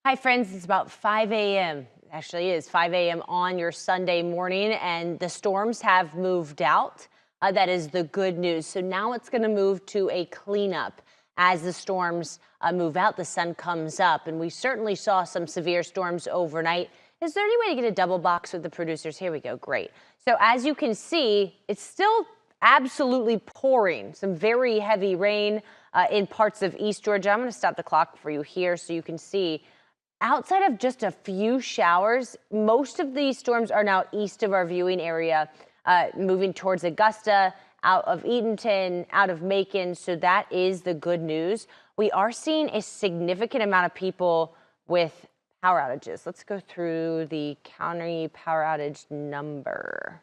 Hi, friends. It's about 5 a.m. Actually, it is 5 a.m. on your Sunday morning, and the storms have moved out. That is the good news. So now it's going to move to a cleanup as the storms move out. The sun comes up, and we certainly saw some severe storms overnight. Is there any way to get a double box with the producers? Here we go. Great. So as you can see, it's still absolutely pouring. Some very heavy rain in parts of East Georgia. I'm going to stop the clock for you here so you can see. Outside of just a few showers, most of these storms are now east of our viewing area, moving towards Augusta, out of Eatonton, out of Macon. So that is the good news. We are seeing a significant amount of people with power outages. Let's go through the county power outage number.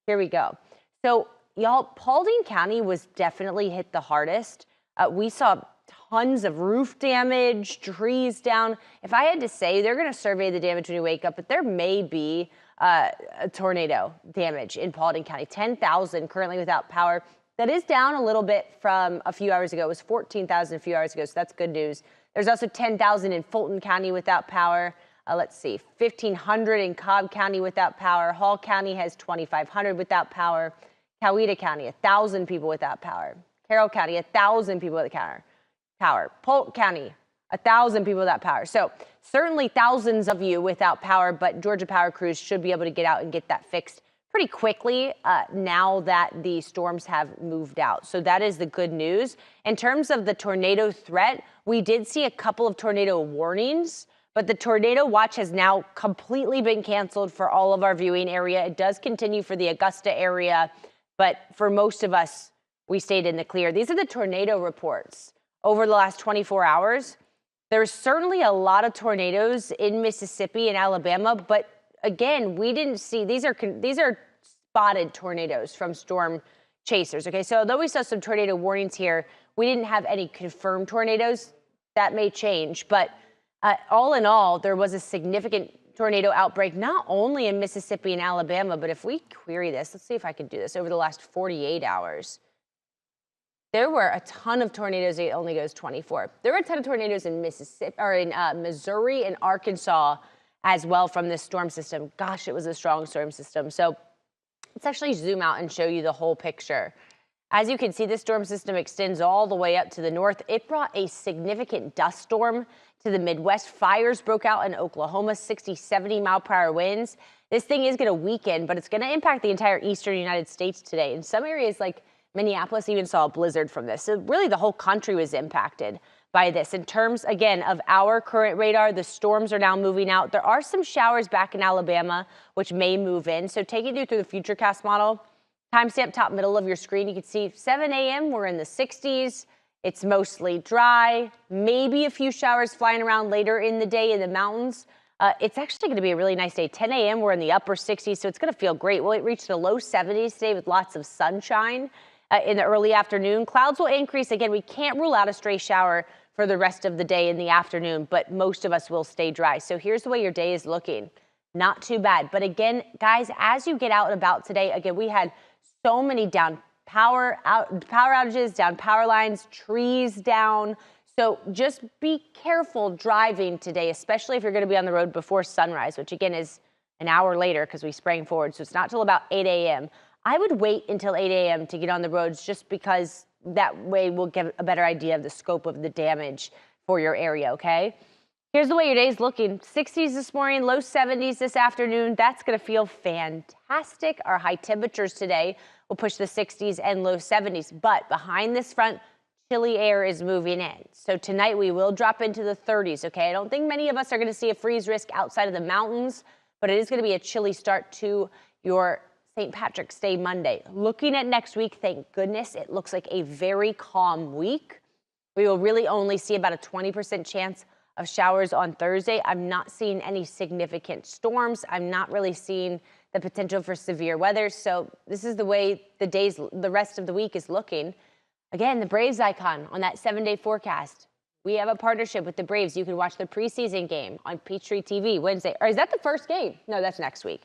Here we go. So y'all, Paulding County was definitely hit the hardest. We saw tons of roof damage, trees down. If I had to say, they're going to survey the damage when you wake up, but there may be a tornado damage in Paulding County. 10,000 currently without power. That is down a little bit from a few hours ago. It was 14,000 a few hours ago, so that's good news. There's also 10,000 in Fulton County without power. Let's see, 1,500 in Cobb County without power. Hall County has 2,500 without power. Coweta County, 1,000 people without power. Carroll County, 1,000 people without power. Polk County, 1,000 people without power. So certainly thousands of you without power, but Georgia Power crews should be able to get out and get that fixed pretty quickly now that the storms have moved out. So that is the good news. In terms of the tornado threat, we did see a couple of tornado warnings, but the tornado watch has now completely been canceled for all of our viewing area. It does continue for the Augusta area, but for most of us, we stayed in the clear. These are the tornado reports over the last 24 hours. There's certainly a lot of tornadoes in Mississippi and Alabama, but again, we didn't see, these are spotted tornadoes from storm chasers. Okay, so although we saw some tornado warnings here, we didn't have any confirmed tornadoes. That may change, but all in all, there was a significant tornado outbreak, not only in Mississippi and Alabama, but if we query this, let's see if I can do this over the last 48 hours. There were a ton of tornadoes. It only goes 24. There were a ton of tornadoes in Mississippi or in Missouri and Arkansas as well from this storm system. Gosh, it was a strong storm system. So let's actually zoom out and show you the whole picture. As you can see, this storm system extends all the way up to the north. It brought a significant dust storm to the Midwest. Fires broke out in Oklahoma, 60, 70 mile per hour winds. This thing is going to weaken, but it's going to impact the entire eastern United States today. In some areas like Minneapolis even saw a blizzard from this. So really the whole country was impacted by this. In terms, again, of our current radar, the storms are now moving out. There are some showers back in Alabama, which may move in. So taking you through the Futurecast model, timestamp top middle of your screen, you can see 7 a.m. we're in the 60s. It's mostly dry, maybe a few showers flying around later in the day in the mountains. It's actually going to be a really nice day. 10 a.m. we're in the upper 60s, so it's going to feel great. We'll reach the low 70s today with lots of sunshine. In the early afternoon, clouds will increase. Again, we can't rule out a stray shower for the rest of the day in the afternoon, but most of us will stay dry. So here's the way your day is looking. Not too bad. But again, guys, as you get out and about today, again, we had so many down power outages, down power lines, trees down. So just be careful driving today, especially if you're going to be on the road before sunrise, which again is an hour later because we sprang forward. So it's not till about 8 a.m. I would wait until 8 a.m. to get on the roads just because that way we'll get a better idea of the scope of the damage for your area, okay? Here's the way your day's looking. 60s this morning, low 70s this afternoon. That's going to feel fantastic. Our high temperatures today will push the 60s and low 70s. But behind this front, chilly air is moving in. So tonight we will drop into the 30s, okay? I don't think many of us are going to see a freeze risk outside of the mountains, but it is going to be a chilly start to your St. Patrick's Day Monday. Looking at next week, thank goodness, it looks like a very calm week. We will really only see about a 20% chance of showers on Thursday. I'm not seeing any significant storms. I'm not really seeing the potential for severe weather. So this is the way the rest of the week is looking. Again, the Braves icon on that 7-day forecast. We have a partnership with the Braves. You can watch the preseason game on Peachtree TV Wednesday. Or is that the first game? No, that's next week.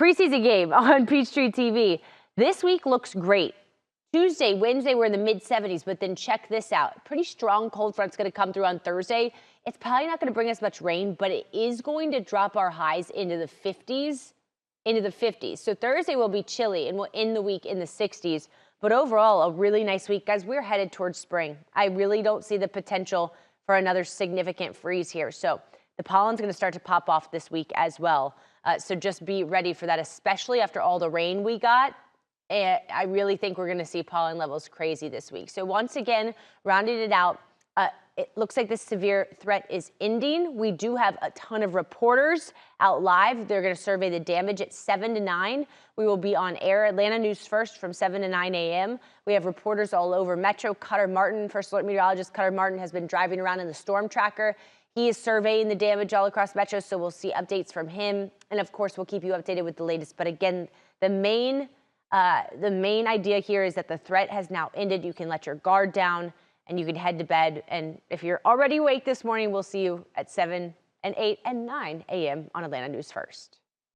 Preseason game on Peachtree TV. This week looks great. Tuesday, Wednesday, we're in the mid-70s, but then check this out. Pretty strong cold front's going to come through on Thursday. It's probably not going to bring us much rain, but it is going to drop our highs into the 50s. So Thursday will be chilly, and we'll end the week in the 60s. But overall, a really nice week. Guys, we're headed towards spring. I really don't see the potential for another significant freeze here. So the pollen's going to start to pop off this week as well. So just be ready for that, especially after all the rain we got. I really think we're going to see pollen levels crazy this week. So once again, rounding it out, it looks like this severe threat is ending. We do have a ton of reporters out live. They're going to survey the damage at 7 to 9. We will be on air, Atlanta News First, from 7 to 9 a.m. We have reporters all over Metro. Cutter Martin, First Alert Meteorologist Cutter Martin, has been driving around in the storm tracker. He is surveying the damage all across Metro, so we'll see updates from him. And of course, we'll keep you updated with the latest. But again, the main idea here is that the threat has now ended. You can let your guard down and you can head to bed. And if you're already awake this morning, we'll see you at 7 and 8 and 9 a.m. on Atlanta News First.